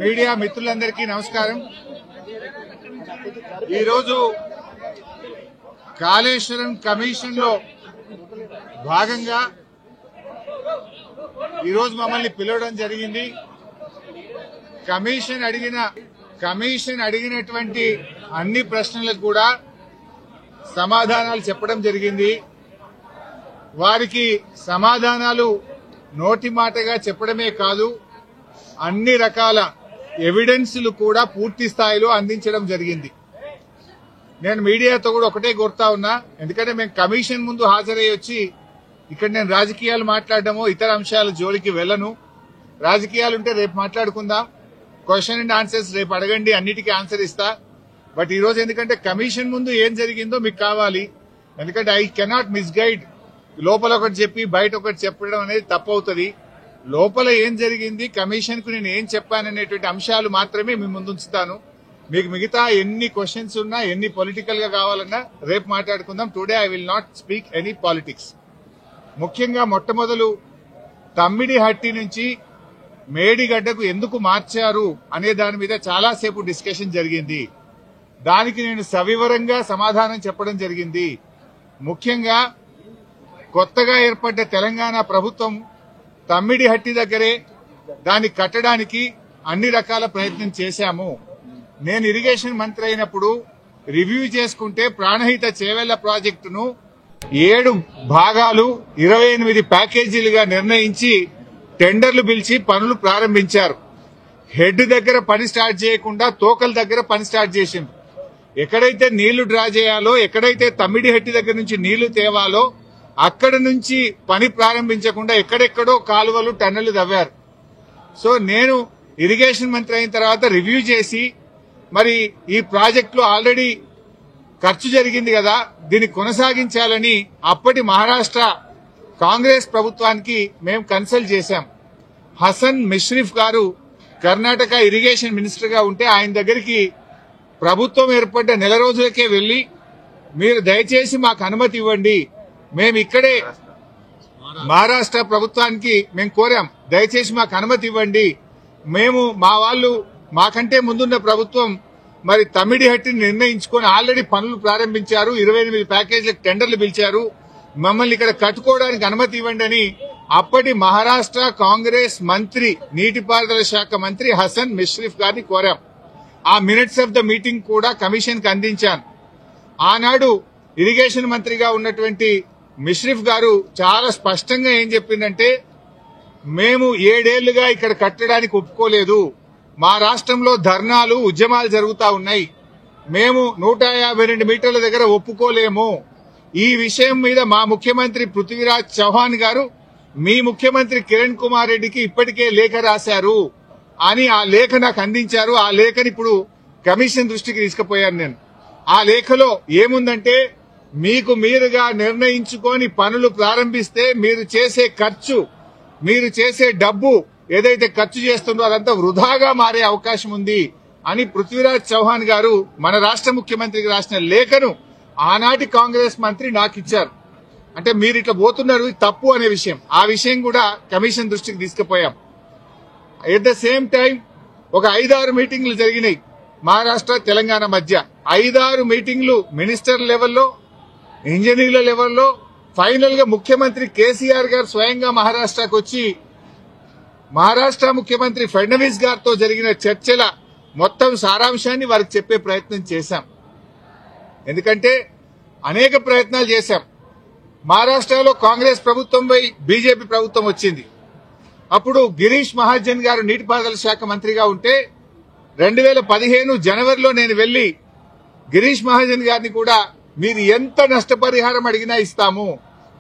Media మిత్రులందరికీ నమస్కారం. ఈరోజు కాళేశ్వరం కమిషన్ లో భాగంగా ఈరోజు మమ్మల్ని పిలవడం జరిగింది. కమిషన్ అడిగినటువంటి అన్ని ప్రశ్నలకు కూడా సమాధానాలు చెప్పడం జరిగింది. వారికి సమాధానాలు నోటి మాటగా చెప్పడమే కాదు, అన్ని రకాల ఎవిడెన్స్లు కూడా పూర్తి స్థాయిలో అందించడం జరిగింది. నేను మీడియాతో కూడా ఒకటే కోరుతా ఉన్నా, ఎందుకంటే మేము కమిషన్ ముందు హాజరయ్యి వచ్చి ఇక్కడ నేను రాజకీయాలు మాట్లాడడమో ఇతర అంశాల జోలికి వెళ్ళను. రాజకీయాలుంటే రేపు మాట్లాడుకుందాం, క్వశ్చన్ అండ్ ఆన్సర్స్ రేపు అడగండి, అన్నిటికీ ఆన్సర్ ఇస్తా. బట్ ఈ రోజు ఎందుకంటే కమిషన్ ముందు ఏం జరిగిందో మీకు కావాలి, ఎందుకంటే ఐ కెనాట్ మిస్గైడ్. లోపల ఒకటి చెప్పి బయట ఒకటి చెప్పడం అనేది తప్పవుతుంది. లోపల ఏం జరిగింది, కమిషన్ కు నేను ఏం చెప్పాననేటువంటి అంశాలు మాత్రమే మీ ముందు ఉంచుతాను. మీకు మిగతా ఎన్ని క్వశ్చన్స్ ఉన్నా, ఎన్ని పొలిటికల్ గా కావాలన్నా రేపు మాట్లాడుకుందాం. Today I will not speak any politics. ముఖ్యంగా మొట్టమొదలు తమ్మిడిహట్టి నుంచి మేడిగడ్డకు ఎందుకు మార్చారు అనే దాని మీద చాలాసేపు డిస్కషన్ జరిగింది. దానికి నేను సవివరంగా సమాధానం చెప్పడం జరిగింది. ముఖ్యంగా కొత్తగా ఏర్పడ్డ తెలంగాణ ప్రభుత్వం తమ్మిడిహట్టి దగ్గరే దాన్ని కట్టడానికి అన్ని రకాల ప్రయత్నం చేశాము. నేను ఇరిగేషన్ మంత్రి అయినప్పుడు రివ్యూ చేసుకుంటే ప్రాణహిత చేవెళ్ల ప్రాజెక్టును 7 భాగాలు 28 ప్యాకేజీలుగా నిర్ణయించి టెండర్లు పిలిచి పనులు ప్రారంభించారు. హెడ్ దగ్గర పని స్టార్ట్ చేయకుండా తోకల దగ్గర పని స్టార్ట్ చేసింది. ఎక్కడైతే నీళ్లు డ్రా చేయాలో, ఎక్కడైతే తమ్మిడిహట్టి దగ్గర నుంచి నీళ్లు తేవాలో అక్కడ నుంచి పని ప్రారంభించకుండా ఎక్కడెక్కడో కాలువలు టన్నెలు తవ్వారు. సో నేను ఇరిగేషన్ మంత్రి అయిన తర్వాత రివ్యూ చేసి, మరి ఈ ప్రాజెక్టులో ఆల్రెడీ ఖర్చు జరిగింది కదా, దీన్ని కొనసాగించాలని అప్పటి మహారాష్ట్ర కాంగ్రెస్ ప్రభుత్వానికి మేము కన్సల్ట్ చేశాం. హసన్ మిష్రిఫ్ గారు కర్ణాటక ఇరిగేషన్ మినిస్టర్ గా ఉంటే ఆయన దగ్గరికి ప్రభుత్వం ఏర్పడ్డ నెల రోజులకే వెళ్లి, మీరు దయచేసి మాకు అనుమతి ఇవ్వండి, మేము ఇక్కడే మహారాష్ట్ర ప్రభుత్వానికి మేము కోరాం, దయచేసి మాకు అనుమతి ఇవ్వండి, మేము మా వాళ్ళు మాకంటే ముందున్న ప్రభుత్వం మరి తమ్మిడిహట్టిని నిర్ణయించుకొని ఆల్రెడీ పనులు ప్రారంభించారు, 28 ప్యాకేజీలకు టెండర్లు పిలిచారు, మమ్మల్ని ఇక్కడ కట్టుకోవడానికి అనుమతి ఇవ్వండి అని అప్పటి మహారాష్ట్ర కాంగ్రెస్ మంత్రి, నీటిపారుదల శాఖ మంత్రి హసన్ మిష్రిఫ్ గారిని కోరాం. ఆ మినిట్స్ ఆఫ్ ద మీటింగ్ కూడా కమిషన్ కి అందించాను. ఆనాడు ఇరిగేషన్ మంత్రిగా ఉన్నటువంటి మిష్రిఫ్ గారు చాలా స్పష్టంగా ఏం చెప్పిందంటే, మేము 7 ఏళ్లుగా ఇక్కడ కట్టడానికి ఒప్పుకోలేదు, మా రాష్ట్రంలో ధర్నాలు ఉద్యమాలు జరుగుతా ఉన్నాయి, మేము 152 మీటర్ల దగ్గర ఒప్పుకోలేము. ఈ విషయం మీద మా ముఖ్యమంత్రి పృథ్వీరాజ్ చౌహాన్ గారు మీ ముఖ్యమంత్రి కిరణ్ కుమార్ రెడ్డికి ఇప్పటికే లేఖ రాశారు అని ఆ లేఖ నాకు అందించారు. ఆ లేఖని ఇప్పుడు కమిషన్ దృష్టికి తీసుకుపోయాను నేను. ఆ లేఖలో ఏముందంటే, మీకు మీరుగా నిర్ణయించుకొని పనులు ప్రారంభిస్తే మీరు చేసే ఖర్చు, మీరు చేసే డబ్బు ఏదైతే ఖర్చు చేస్తుందో అదంతా వృధాగా మారే అవకాశం ఉంది అని పృథ్వీరాజ్ చౌహాన్ గారు మన రాష్ట్ర ముఖ్యమంత్రికి రాసిన లేఖను ఆనాటి కాంగ్రెస్ మంత్రి నాకు ఇచ్చారు. అంటే మీరు ఇట్లా పోతున్నారు, తప్పు అనే విషయం, ఆ విషయం కూడా కమిషన్ దృష్టికి తీసుకుపోయాం. ఎట్ ద సేమ్ టైం ఒక 5-6 మీటింగ్లు జరిగినాయి మహారాష్ట్ర తెలంగాణ మధ్య. 5-6 మీటింగ్లు మినిస్టర్ లెవెల్లో, ఇంజనీర్ల లెవెల్లో, ఫైనల్ గా ముఖ్యమంత్రి కేసీఆర్ గారు స్వయంగా మహారాష్ట్రకు వచ్చి మహారాష్ట్ర ముఖ్యమంత్రి ఫడ్నవీస్ గారితో జరిగిన చర్చల మొత్తం సారాంశాన్ని వారికి చెప్పే ప్రయత్నం చేశాం. ఎందుకంటే అనేక ప్రయత్నాలు చేశాం. మహారాష్ట్రలో కాంగ్రెస్ ప్రభుత్వంపై బీజేపీ ప్రభుత్వం వచ్చింది. అప్పుడు గిరీష్ మహాజన్ గారు నీటిపారుదల శాఖ మంత్రిగా ఉంటే 2015 జనవరిలో నేను వెళ్లి గిరీష్ మహాజన్ గారిని కూడా, మీరు ఎంత నష్టపరిహారం అడిగినా ఇస్తాము,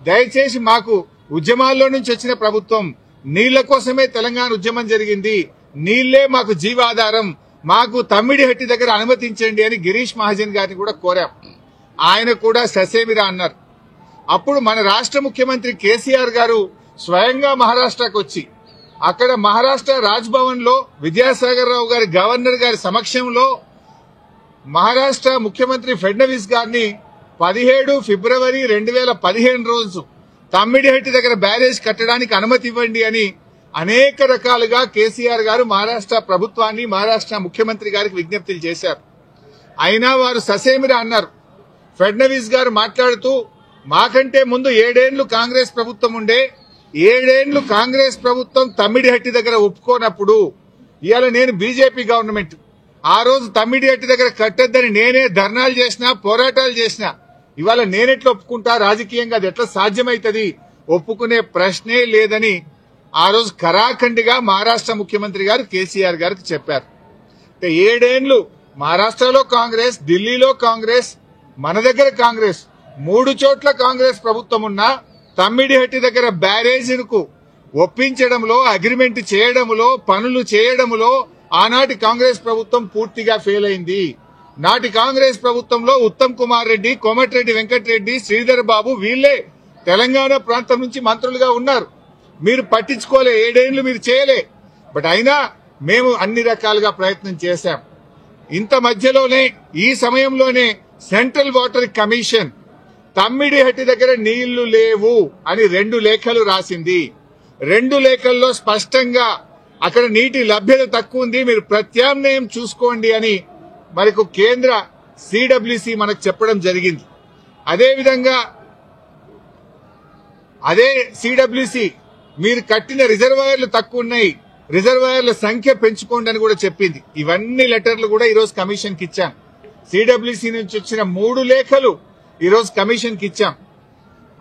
దయచేసి మాకు ఉద్యమాల్లో నుంచి వచ్చిన ప్రభుత్వం, నీళ్ల కోసమే తెలంగాణ ఉద్యమం జరిగింది, నీళ్లే మాకు జీవాధారం, మాకు తమ్మిడిహట్టి దగ్గర అనుమతించండి అని గిరీష్ మహాజన్ గారిని కూడా కోరాం. ఆయన కూడా ససేమిరా అన్నారు. అప్పుడు మన రాష్ట్ర ముఖ్యమంత్రి కేసీఆర్ గారు స్వయంగా మహారాష్ట్రకు వచ్చి అక్కడ మహారాష్ట్ర రాజ్ భవన్ లో విద్యాసాగర్ రావు గారి గవర్నర్ గారి సమక్షంలో మహారాష్ట్ర ముఖ్యమంత్రి ఫడ్నవీస్ గారిని 17 ఫిబ్రవరి 2015 రోజు తమ్మిడిహట్టి దగ్గర బ్యారేజ్ కట్టడానికి అనుమతి ఇవ్వండి అని అనేక రకాలుగా కేసీఆర్ గారు మహారాష్ట్ర ప్రభుత్వాన్ని, మహారాష్ట్ర ముఖ్యమంత్రి గారికి విజ్ఞప్తులు చేశారు. అయినా వారు ససేమిరా అన్నారు. ఫడ్నవీస్ గారు మాట్లాడుతూ, మాకంటే ముందు 7 ఏళ్లు కాంగ్రెస్ ప్రభుత్వం ఉండే, 7 ఏళ్లు కాంగ్రెస్ ప్రభుత్వం తమ్మిడిహట్టి దగ్గర ఒప్పుకోనప్పుడు ఇవాళ నేను బీజేపీ గవర్నమెంట్, ఆ రోజు తమ్మిడిహట్టి దగ్గర కట్టొద్దని నేనే ధర్నాలు చేసినా, పోరాటాలు చేసినా, ఇవాళ నేనెట్లా ఒప్పుకుంటా? రాజకీయంగా అది ఎట్లా సాధ్యమైతది? ఒప్పుకునే ప్రశ్నే లేదని ఆ రోజు ఖరాఖండిగా మహారాష్ట్ర ముఖ్యమంత్రి గారు కేసీఆర్ గారికి చెప్పారు. 7 ఏళ్లు మహారాష్ట్రలో కాంగ్రెస్, ఢిల్లీలో కాంగ్రెస్, మన దగ్గర కాంగ్రెస్, 3 చోట్ల కాంగ్రెస్ ప్రభుత్వం ఉన్నా తమ్మిడిహట్టి దగ్గర బ్యారేజీలకు ఒప్పించడంలో, అగ్రిమెంట్ చేయడంలో, పనులు చేయడంలో ఆనాటి కాంగ్రెస్ ప్రభుత్వం పూర్తిగా ఫెయిల్ అయింది. నాటి కాంగ్రెస్ ప్రభుత్వంలో ఉత్తమ్ కుమార్ రెడ్డి, కోమటిరెడ్డి వెంకటరెడ్డి, శ్రీధర్ బాబు వీళ్లే తెలంగాణ ప్రాంతం నుంచి మంత్రులుగా ఉన్నారు. మీరు పట్టించుకోలే, 7 ఏళ్లు మీరు చేయలే. బట్ అయినా మేము అన్ని రకాలుగా ప్రయత్నం చేశాం. ఇంత మధ్యలోనే, ఈ సమయంలోనే సెంట్రల్ వాటర్ కమిషన్ తమ్మిడిహట్టి దగ్గర నీళ్లు లేవు అని 2 లేఖలు రాసింది. 2 లేఖల్లో స్పష్టంగా అక్కడ నీటి లభ్యత తక్కువ ఉంది, మీరు ప్రత్యామ్నాయం చూసుకోండి అని మనకు కేంద్ర సిడబ్ల్యూసి మనకు చెప్పడం జరిగింది. అదేవిధంగా అదే సిడబ్ల్యూసి మీరు కట్టిన రిజర్వాయర్లు తక్కువ ఉన్నాయి, రిజర్వాయర్ల సంఖ్య పెంచుకోండి అని కూడా చెప్పింది. ఇవన్నీ లెటర్లు కూడా ఈరోజు కమిషన్ కి ఇచ్చాం. సిడబ్ల్యూసి నుంచి వచ్చిన 3 లేఖలు ఈరోజు కమిషన్ కి ఇచ్చాం.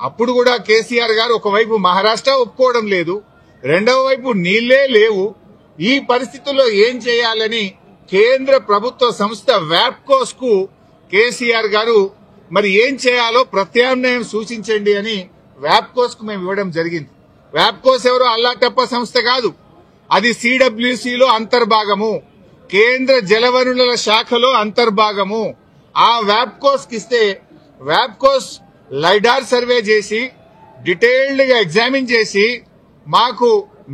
అప్పుడు కూడా కేసీఆర్ గారు ఒకవైపు మహారాష్ట్ర ఒప్పుకోవడం లేదు, రెండవ వైపు నీళ్లే లేవు. ఈ పరిస్థితుల్లో ఏం చేయాలని కేంద్ర ప్రభుత్వ సంస్థ వ్యాప్కోస్ కు కేసీఆర్ గారు మరి ఏం చేయాలో ప్రత్యామ్నాయం సూచించండి అని వ్యాప్కోస్ కు మేము ఇవ్వడం జరిగింది. వ్యాప్కోస్ ఎవరో అల్లాటప్ప సంస్థ కాదు, అది సిడబ్ల్యూసిలో అంతర్భాగము, కేంద్ర జలవనరుల శాఖలో అంతర్భాగము. ఆ వ్యాప్కోస్ కి ఇస్తే వ్యాప్కోస్ లైడార్ సర్వే చేసి డీటెయిల్డ్ గా ఎగ్జామిన్ చేసి మాకు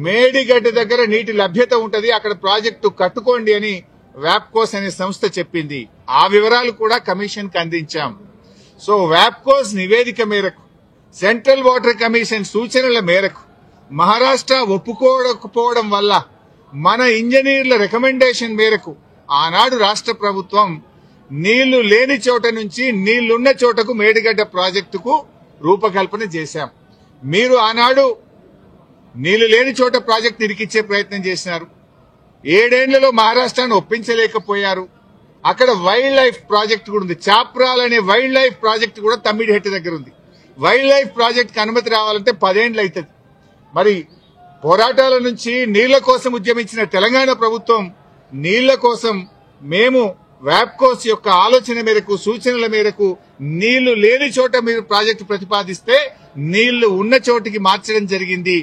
మేడిగడ్డ దగ్గర నీటి లభ్యత ఉంటది, అక్కడ ప్రాజెక్టు కట్టుకోండి అని వ్యాప్కోస్ అనే సంస్థ చెప్పింది. ఆ వివరాలు కూడా కమిషన్ కి అందించాం. సో వ్యాప్కోస్ నివేదిక మేరకు, సెంట్రల్ వాటర్ కమిషన్ సూచనల మేరకు మహారాష్ట్ర ఒప్పుకోకపోవడం వల్ల మన ఇంజనీర్ల రికమెండేషన్ మేరకు ఆనాడు రాష్ట్ర ప్రభుత్వం నీళ్లు లేని చోట నుంచి నీళ్లున్న చోటకు మేడిగడ్డ ప్రాజెక్టుకు రూపకల్పన చేశాం. మీరు ఆనాడు నీళ్లు లేని చోట ప్రాజెక్టు ఇరికిచ్చే ప్రయత్నం చేసినారు. 7 ఏళ్లలో మహారాష్ట్రాన్ని ఒప్పించలేకపోయారు. అక్కడ వైల్డ్ లైఫ్ ప్రాజెక్టు కూడా ఉంది, చాప్రాల్ అనే వైల్డ్ లైఫ్ ప్రాజెక్టు కూడా తమ్మిడిహట్టి దగ్గర ఉంది. వైల్డ్ లైఫ్ ప్రాజెక్టుకి అనుమతి రావాలంటే 10 ఏళ్లు అవుతుంది. మరి పోరాటాల నుంచి నీళ్ల కోసం ఉద్యమించిన తెలంగాణ ప్రభుత్వం నీళ్ల కోసం మేము వ్యాప్కోస్ యొక్క ఆలోచన మేరకు, సూచనల మేరకు నీళ్లు లేని చోట మీరు ప్రాజెక్టు ప్రతిపాదిస్తే నీళ్లు ఉన్న చోటికి మార్చడం జరిగింది.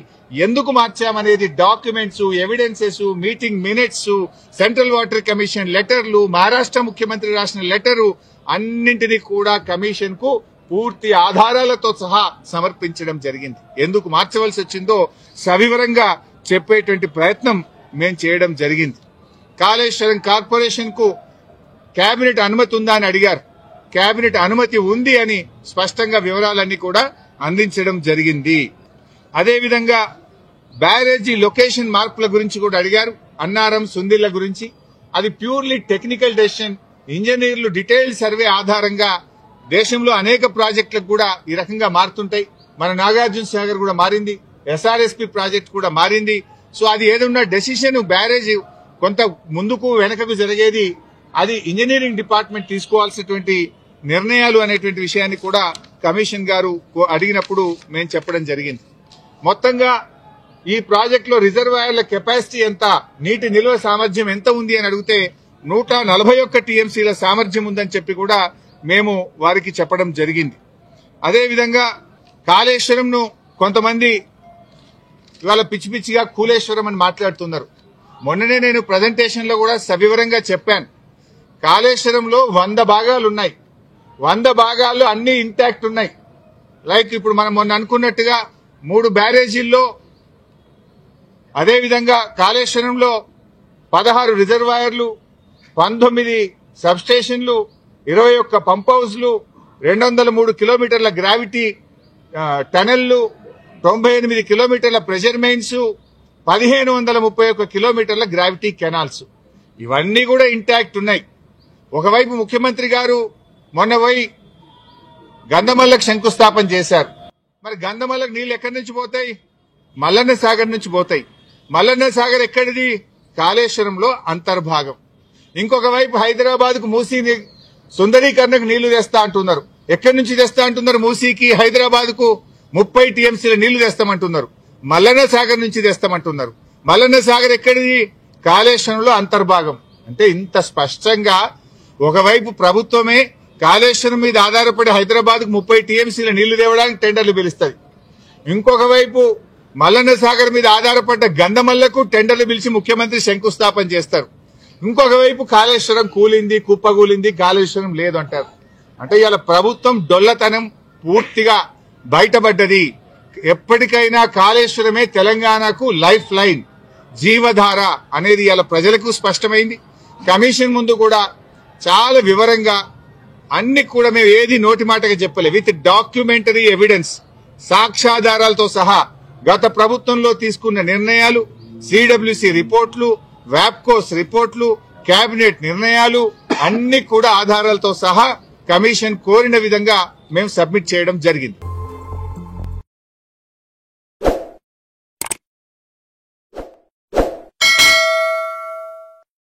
ఎందుకు మార్చామనేది documents, evidences, meeting minutes, central water commission లెటర్లు, మహారాష్ట్ర ముఖ్యమంత్రి రాసిన లెటరు అన్నింటినీ కూడా కమిషన్ కు పూర్తి ఆధారాలతో సహా సమర్పించడం జరిగింది. ఎందుకు మార్చవలసి వచ్చిందో సవివరంగా చెప్పేటువంటి ప్రయత్నం మేము చేయడం జరిగింది. కాళేశ్వరం కార్పొరేషన్ కు కేబినెట్ అనుమతి ఉందా అని అడిగారు. కేబినెట్ అనుమతి ఉంది అని స్పష్టంగా వివరాలన్నీ కూడా అందించడం జరిగింది. అదేవిధంగా బ్యారేజీ లొకేషన్ మార్పుల గురించి కూడా అడిగారు. అన్నారం, సుందిళ్ల గురించి అది ప్యూర్లీ టెక్నికల్ డెసిషన్. ఇంజనీర్లు డీటెయిల్డ్ సర్వే ఆధారంగా దేశంలో అనేక ప్రాజెక్టులకు కూడా ఈ రకంగా మారుతుంటాయి. మన నాగార్జున సాగర్ కూడా మారింది, ఎస్ఆర్ఎస్పీ ప్రాజెక్ట్ కూడా మారింది. సో అది ఏదన్నా డెసిషన్ బ్యారేజ్ కొంత ముందుకు వెనకకు జరిగేది అది ఇంజనీరింగ్ డిపార్ట్మెంట్ తీసుకోవాల్సినటువంటి నిర్ణయాలు అనేటువంటి విషయాన్ని కూడా కమిషన్ గారు అడిగినప్పుడు మేము చెప్పడం జరిగింది. మొత్తంగా ఈ ప్రాజెక్టులో రిజర్వాయర్ల కెపాసిటీ ఎంత, నీటి నిల్వ సామర్థ్యం ఎంత ఉంది అని అడిగితే 141 టీఎంసీల సామర్థ్యం ఉందని చెప్పి కూడా మేము వారికి చెప్పడం జరిగింది. అదేవిధంగా కాళేశ్వరంను కొంతమంది ఇవాళ పిచ్చి పిచ్చిగా కూలేశ్వరం అని మాట్లాడుతున్నారు. మొన్ననే నేను ప్రజెంటేషన్ లో కూడా సవివరంగా చెప్పాను. కాళేశ్వరంలో 100 భాగాలు ఉన్నాయి. 100 భాగాలు అన్ని ఇంటాక్ట్ ఉన్నాయి. లైక్ ఇప్పుడు మనం మొన్న అనుకున్నట్టుగా 3 బ్యారేజీల్లో, అదేవిధంగా కాళేశ్వరంలో 16 రిజర్వాయర్లు, 19 సబ్స్టేషన్లు, 21 పంప్ హౌస్లు, 203 కిలోమీటర్ల గ్రావిటీ టనెళ్లు, 98 కిలోమీటర్ల ప్రెషర్ మెయిన్స్, 1531 కిలోమీటర్ల గ్రావిటీ కెనాల్స్ ఇవన్నీ కూడా ఇంటాక్ట్ ఉన్నాయి. ఒకవైపు ముఖ్యమంత్రి గారు మొన్న పోయి గంధమల్లకు శంకుస్థాపన చేశారు. మరి గంధమల్లకు నీళ్లు ఎక్కడి నుంచి పోతాయి? మల్లన్న సాగర్ నుంచి పోతాయి. మల్లన్న సాగర్ ఎక్కడిది? కాళేశ్వరంలో అంతర్భాగం. ఇంకొక వైపు హైదరాబాద్ కు మూసీ సుందరీకరణకు నీళ్లు తెస్తా అంటున్నారు. ఎక్కడి నుంచి తెస్తా అంటున్నారు? మూసీకి హైదరాబాద్ కు 30 టీఎంసీల నీళ్లు తెస్తామంటున్నారు. మల్లన్న సాగర్ నుంచి తెస్తామంటున్నారు. మల్లన్న సాగర్ ఎక్కడిది? కాళేశ్వరంలో అంతర్భాగం. అంటే ఇంత స్పష్టంగా ఒకవైపు ప్రభుత్వమే కాళేశ్వరం మీద ఆధారపడి హైదరాబాద్ కు 30 టీఎంసీల నీళ్లు తేవడానికి టెండర్లు పిలుస్తుంది. ఇంకొక వైపు మల్లన్న సాగర్ మీద ఆధారపడ్డ గంధమల్లకు టెండర్లు పిలిచి ముఖ్యమంత్రి శంకుస్థాపన చేస్తారు. ఇంకొక వైపు కాళేశ్వరం కూలింది, కుప్పగూలింది, కాళేశ్వరం లేదు అంటారు. అంటే ఇవాళ ప్రభుత్వం డొల్లతనం పూర్తిగా బయటపడ్డది. ఎప్పటికైనా కాళేశ్వరమే తెలంగాణకు లైఫ్ లైన్, జీవధార అనేది ఇవాళ ప్రజలకు స్పష్టమైంది. కమిషన్ ముందు కూడా చాలా వివరంగా అన్ని కూడా మేము ఏది నోటి మాటగా చెప్పలే, విత్ డాక్యుమెంటరీ ఎవిడెన్స్, సాక్ష్యాధారాలతో సహా గత ప్రభుత్వంలో తీసుకున్న నిర్ణయాలు, సిడబ్ల్యూసి రిపోర్ట్లు, వ్యాప్కోస్ రిపోర్ట్లు, కేబినెట్ నిర్ణయాలు అన్ని కూడా ఆధారాలతో సహా కమిషన్ కోరిన విధంగా మేము సబ్మిట్ చేయడం జరిగింది.